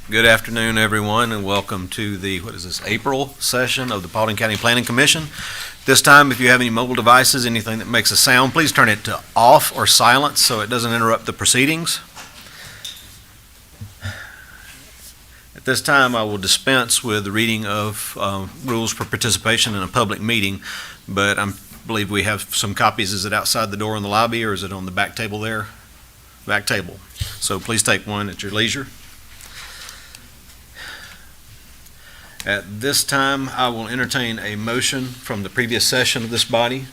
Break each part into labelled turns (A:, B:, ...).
A: Good afternoon, everyone, and welcome to the, April session of the Paulding County Planning Commission. This time, if you have any mobile devices, anything that makes a sound, please turn it to off or silence so it doesn't interrupt the proceedings. At this time, I will dispense with the reading of rules for participation in a public meeting, but I believe we have some copies. Is it outside the door in the lobby, or is it on the back table there? Back table. So please take one at your leisure. At this time, I will entertain a motion from the previous session of this body.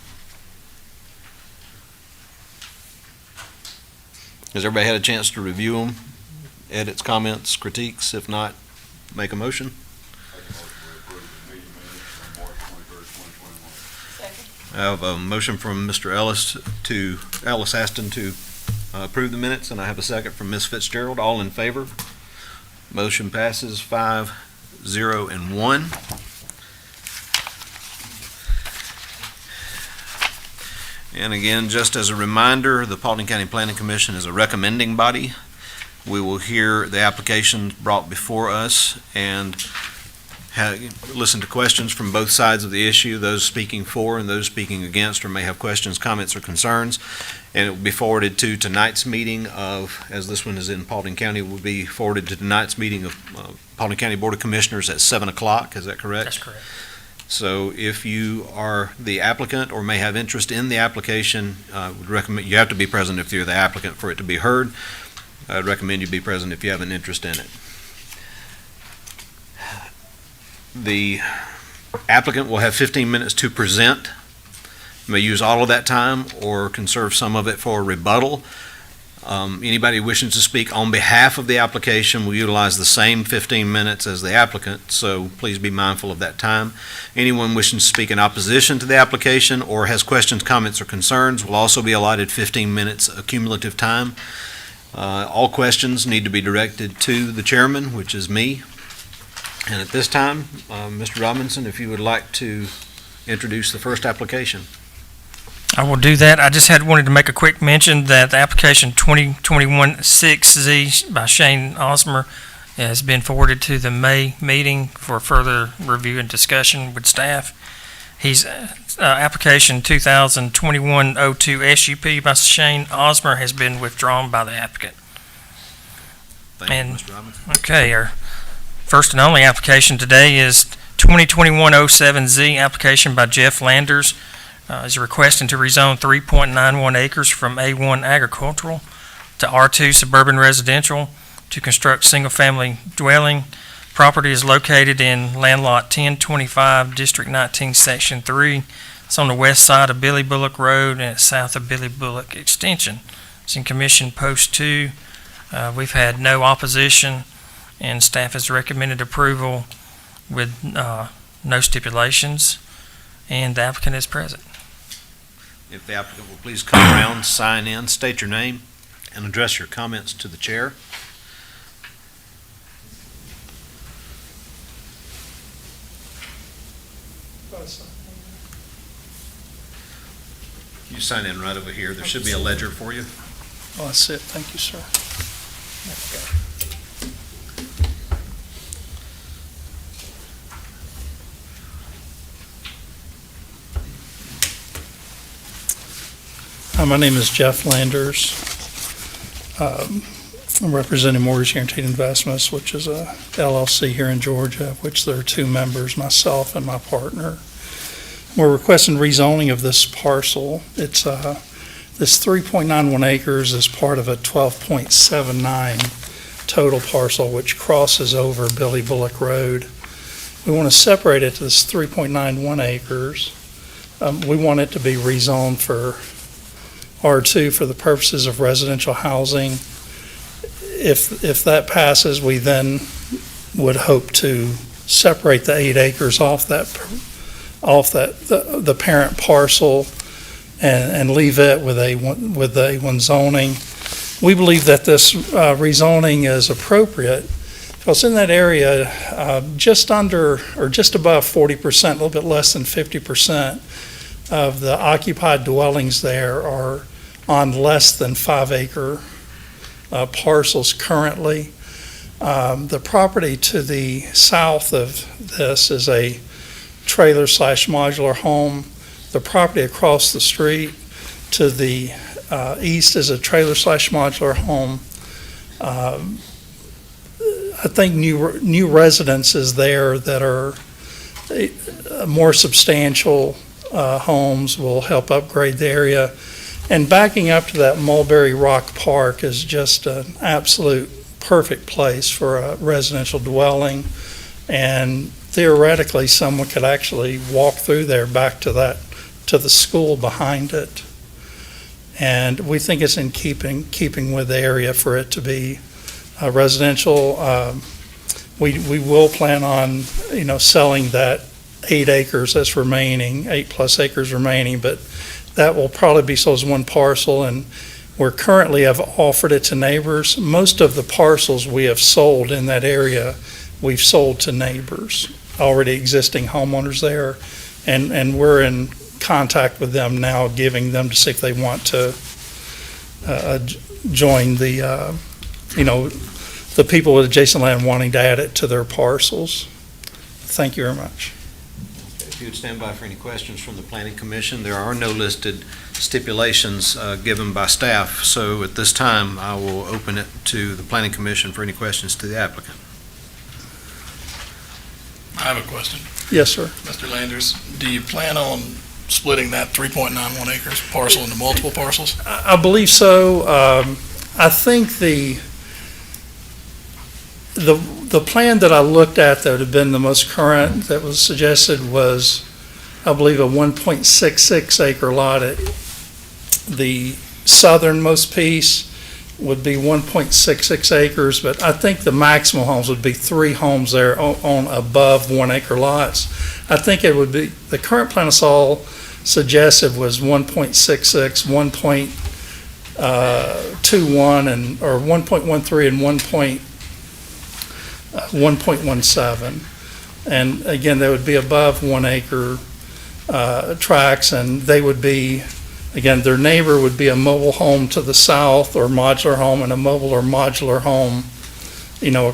A: Has everybody had a chance to review them? Edits, comments, critiques? If not, make a motion. I have a motion from Mr. Ellis Aston to approve the minutes, and I have a second from Ms. Fitzgerald. All in favor? Motion passes 5-0 and 1. And again, just as a reminder, the Paulding County Planning Commission is a recommending body. We will hear the applications brought before us and listen to questions from both sides of the issue, those speaking for and those speaking against, or may have questions, comments, or concerns. And it will be forwarded to tonight's meeting of, as this one is in Paulding County, will be forwarded to tonight's meeting of Paulding County Board of Commissioners at 7 o'clock. Is that correct?
B: That's correct.
A: So if you are the applicant or may have interest in the application, I would recommend, you have to be present if you're the applicant for it to be heard. I'd recommend you be present if you have an interest in it. The applicant will have 15 minutes to present. You may use all of that time or conserve some of it for rebuttal. Anybody wishing to speak on behalf of the application will utilize the same 15 minutes as the applicant, so please be mindful of that time. Anyone wishing to speak in opposition to the application or has questions, comments, or concerns will also be allotted 15 minutes of cumulative time. All questions need to be directed to the chairman, which is me. And at this time, Mr. Robinson, if you would like to introduce the first application.
B: I will do that. I just wanted to make a quick mention that the application 2021-6Z by Shane Osmer has been forwarded to the May meeting for further review and discussion with staff. He's application 2021-02 SUP by Shane Osmer has been withdrawn by the applicant.
A: Thank you, Mr. Robinson.
B: Okay, our first and only application today is 2021-07Z application by Jeff Landers. Is requesting to rezone 3.91 acres from A1 agricultural to R2 suburban residential to construct single-family dwelling. Property is located in land lot 1025, District 19, Section 3. It's on the west side of Billy Bullock Road and it's south of Billy Bullock Extension. It's in Commission Post 2. We've had no opposition, and staff has recommended approval with no stipulations, and the applicant is present.
A: If the applicant will please come around, sign in, state your name, and address your comments to the chair. You sign in right over here. There should be a ledger for you.
C: Oh, that's it. Thank you, sir. Hi, my name is Jeff Landers. I'm representing Mortgage Guaranteed Investments, which is a LLC here in Georgia, of which there are two members, myself and my partner. We're requesting rezoning of this parcel. It's this 3.91 acres is part of a 12.79 total parcel, which crosses over Billy Bullock Road. We want to separate it to this 3.91 acres. We want it to be rezoned for R2 for the purposes of residential housing. If that passes, we then would hope to separate the 8 acres off the parent parcel and leave it with A1 zoning. We believe that this rezoning is appropriate because in that area, just under or just above 40%, a little bit less than 50% of the occupied dwellings there are on less than 5 acre parcels currently. The property to the south of this is a trailer/modular home. The property across the street to the east is a trailer/modular home. I think new residences there that are more substantial homes will help upgrade the area. And backing up to that Mulberry Rock Park is just an absolute perfect place for a residential dwelling. And theoretically, someone could actually walk through there back to the school behind it. And we think it's in keeping with the area for it to be residential. We will plan on, selling that 8 acres that's remaining, 8+ acres remaining, but that will probably be sold as one parcel, and we're currently have offered it to neighbors. Most of the parcels we have sold in that area, we've sold to neighbors, already existing homeowners there, and we're in contact with them now, giving them to see if they want to join the people with adjacent land wanting to add it to their parcels. Thank you very much.
A: If you would stand by for any questions from the Planning Commission. There are no listed stipulations given by staff, so at this time, I will open it to the Planning Commission for any questions to the applicant.
D: I have a question.
C: Yes, sir.
D: Mr. Landers, do you plan on splitting that 3.91 acres parcel into multiple parcels?
C: I believe so. I think the plan that I looked at that would have been the most current that was suggested was, I believe, a 1.66 acre lot. The southernmost piece would be 1.66 acres, but I think the maximum homes would be 3 homes there on above 1 acre lots. I think it would be, the current plan I saw suggested was 1.66, 1.21, or 1.13 and 1.17. And again, they would be above 1 acre tracts, and they would be, again, their neighbor would be a mobile home to the south, or modular home, and a mobile or modular home,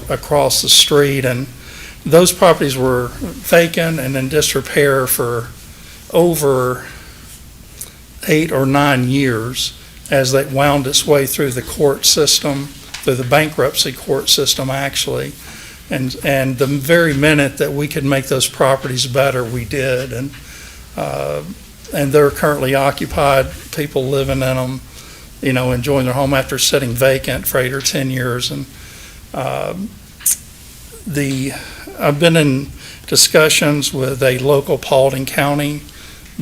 C: across the street. And those properties were vacant and in disrepair for over 8 or 9 years as they wound its way through the court system, through the bankruptcy court system, actually. And the very minute that we could make those properties better, we did. And they're currently occupied, people living in them, enjoying their home after sitting vacant for 8 or 10 years. And I've been in discussions with a local Paulding County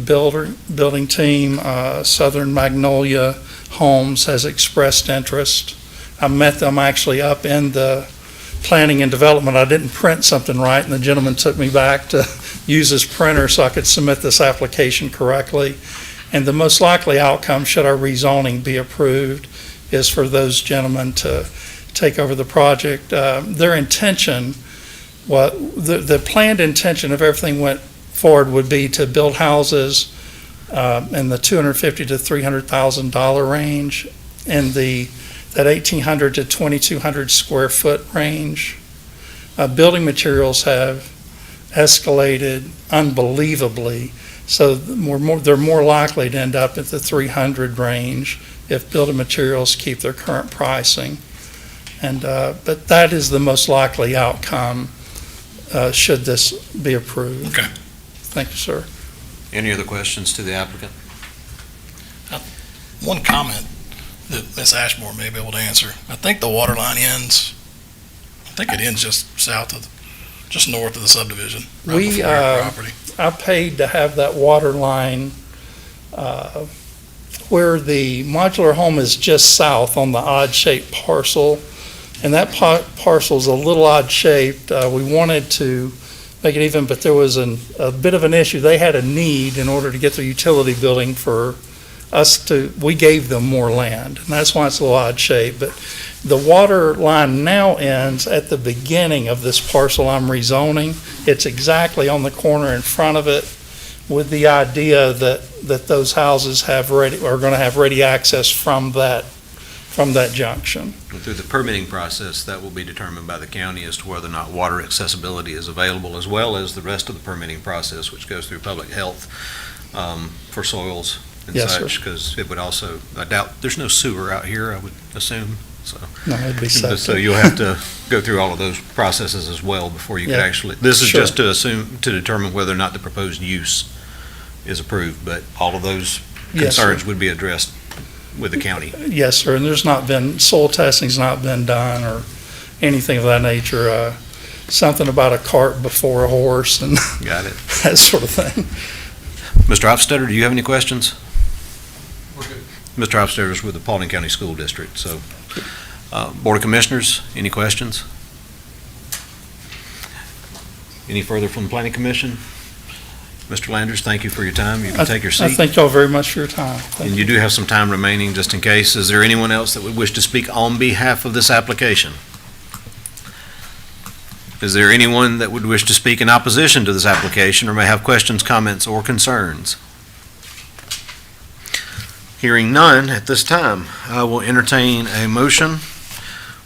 C: building team. Southern Magnolia Homes has expressed interest. I met them actually up in the planning and development. I didn't print something right, and the gentleman took me back to use his printer so I could submit this application correctly. And the most likely outcome, should our rezoning be approved, is for those gentlemen to take over the project. Their intention, the planned intention, if everything went forward, would be to build houses in the $250,000 to $300,000 range, in that 1,800 to 2,200 square foot range. Building materials have escalated unbelievably, so they're more likely to end up at the 300 range if building materials keep their current pricing. And but that is the most likely outcome should this be approved.
D: Okay.
C: Thank you, sir.
A: Any other questions to the applicant?
D: One comment that Ms. Ashmore may be able to answer. I think the water line ends just just north of the subdivision. Right before your property.
C: I paid to have that water line where the modular home is just south on the odd-shaped parcel, and that parcel is a little odd-shaped. We wanted to make it even, but there was a bit of an issue. They had a need in order to get their utility building for us we gave them more land, and that's why it's a little odd shape. But the water line now ends at the beginning of this parcel I'm rezoning. It's exactly on the corner in front of it with the idea that those houses are going to have ready access from that junction.
A: Through the permitting process, that will be determined by the county as to whether or not water accessibility is available, as well as the rest of the permitting process, which goes through public health for soils and
C: Yes,
A: such,
C: sir.
A: because it would also, I doubt, there's no sewer out here, I would assume, so.
C: No, it'd be
A: So
C: septic.
A: you'll have to go through all of those processes as well before you could
C: Yeah,
A: actually, this is
C: sure.
A: just to determine whether or not the proposed use is approved, but all of those
C: Yes, sir.
A: concerns would be addressed with the county.
C: Yes, sir, and there's not been, soil testing's not been done or anything of that nature. Something about a cart before a horse and
A: Got it.
C: that sort of thing.
A: Mr. Hofstadter, do you have any questions? Mr. Hofstadter is with the Paulding County School District, so, Board of Commissioners, any questions? Any further from the Planning Commission? Mr. Landers, thank you for your time. You can take your
C: I
A: seat.
C: thank y'all very much for your time. Thank
A: And you do have some time remaining, just in case. Is there anyone else that would wish to speak on behalf of this application? Is there anyone that would wish to speak in opposition to this application or may have questions, comments, or concerns? Hearing none at this time, I will entertain a motion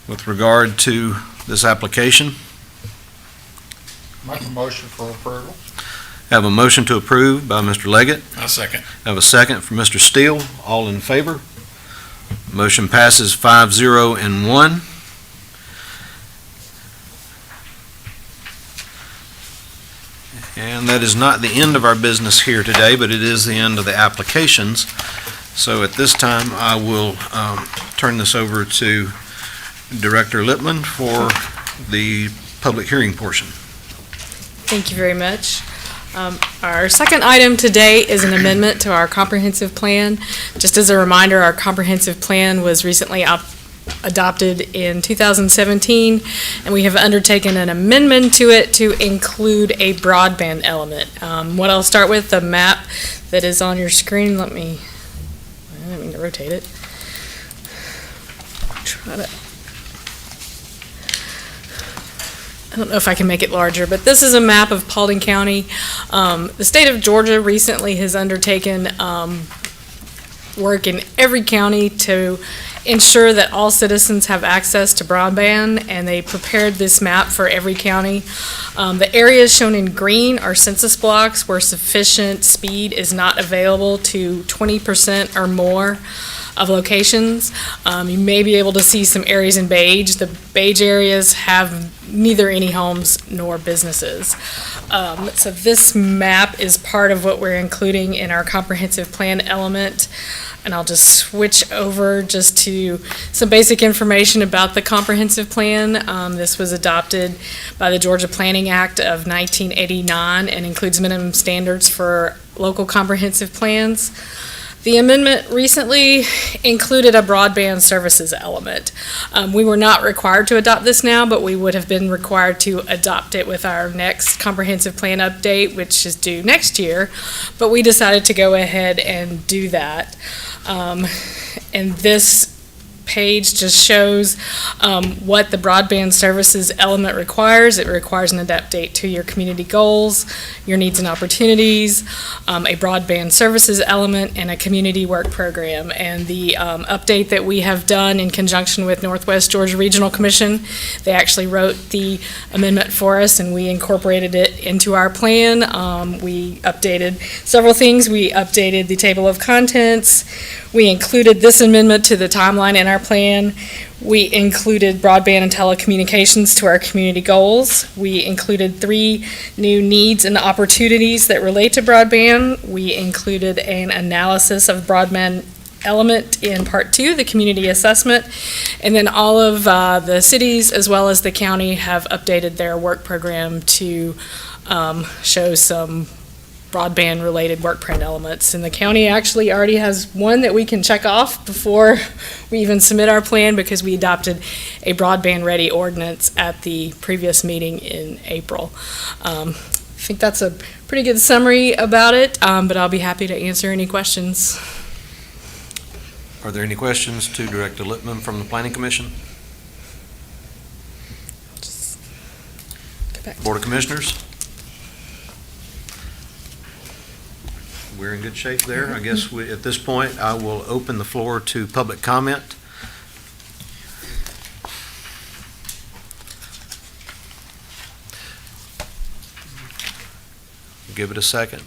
A: with regard to this application.
E: Make a motion for approval.
A: I have a motion to approve by Mr. Leggett.
D: A second.
A: I have a second from Mr. Steele. All in favor? Motion passes 5-0 and 1. And that is not the end of our business here today, but it is the end of the applications. So at this time, I will turn this over to Director Lippman for the public hearing portion.
F: Thank you very much. Our second item today is an amendment to our comprehensive plan. Just as a reminder, our comprehensive plan was recently adopted in 2017, and we have undertaken an amendment to it to include a broadband element. What I'll start with, the map that is on your screen. I didn't mean to rotate it. I don't know if I can make it larger, but this is a map of Paulding County. The state of Georgia recently has undertaken work in every county to ensure that all citizens have access to broadband, and they prepared this map for every county. The areas shown in green are census blocks where sufficient speed is not available to 20% or more of locations. You may be able to see some areas in beige. The beige areas have neither any homes nor businesses. So this map is part of what we're including in our comprehensive plan element. And I'll just switch over just to some basic information about the comprehensive plan. This was adopted by the Georgia Planning Act of 1989 and includes minimum standards for local comprehensive plans. The amendment recently included a broadband services element. We were not required to adopt this now, but we would have been required to adopt it with our next comprehensive plan update, which is due next year. But we decided to go ahead and do that. And this page just shows what the broadband services element requires. It requires an update to your community goals, your needs and opportunities, a broadband services element, and a community work program. And the update that we have done in conjunction with Northwest Georgia Regional Commission, they actually wrote the amendment for us and we incorporated it into our plan. We updated several things. We updated the table of contents. We included this amendment to the timeline in our plan. We included broadband and telecommunications to our community goals. We included 3 new needs and opportunities that relate to broadband. We included an analysis of broadband element in Part 2, the community assessment. And then all of the cities as well as the county have updated their work program to show some broadband-related work print elements. And the county actually already has one that we can check off before we even submit our plan because we adopted a broadband-ready ordinance at the previous meeting in April. I think that's a pretty good summary about it, but I'll be happy to answer any questions.
A: Are there any questions to Director Lippman from the Planning Commission?
F: Go back.
A: Board of Commissioners? we're in good shape there. I guess at this point, I will open the floor to public comment. Give it a second.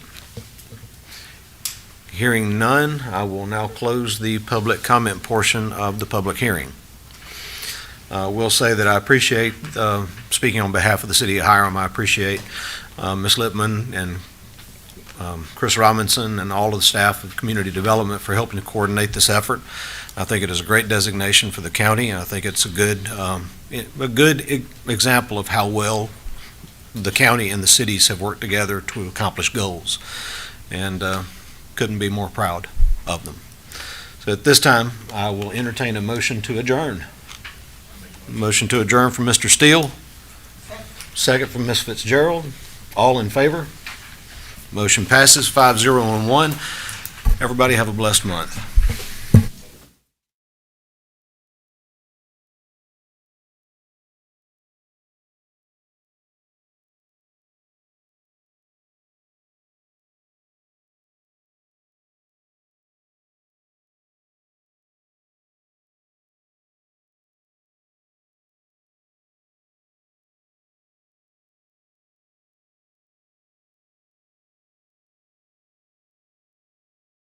A: Hearing none, I will now close the public comment portion of the public hearing. Will say that I appreciate, speaking on behalf of the city of Hiram, I appreciate Ms. Lippman and Chris Robinson and all of the staff of community development for helping to coordinate this effort. I think it is a great designation for the county, and I think it's a good example of how well the county and the cities have worked together to accomplish goals, and couldn't be more proud of them. So at this time, I will entertain a motion to adjourn. Motion to adjourn from Mr. Steele. Second from Ms. Fitzgerald. All in favor? Motion passes 5-0 on one. Everybody have a blessed month.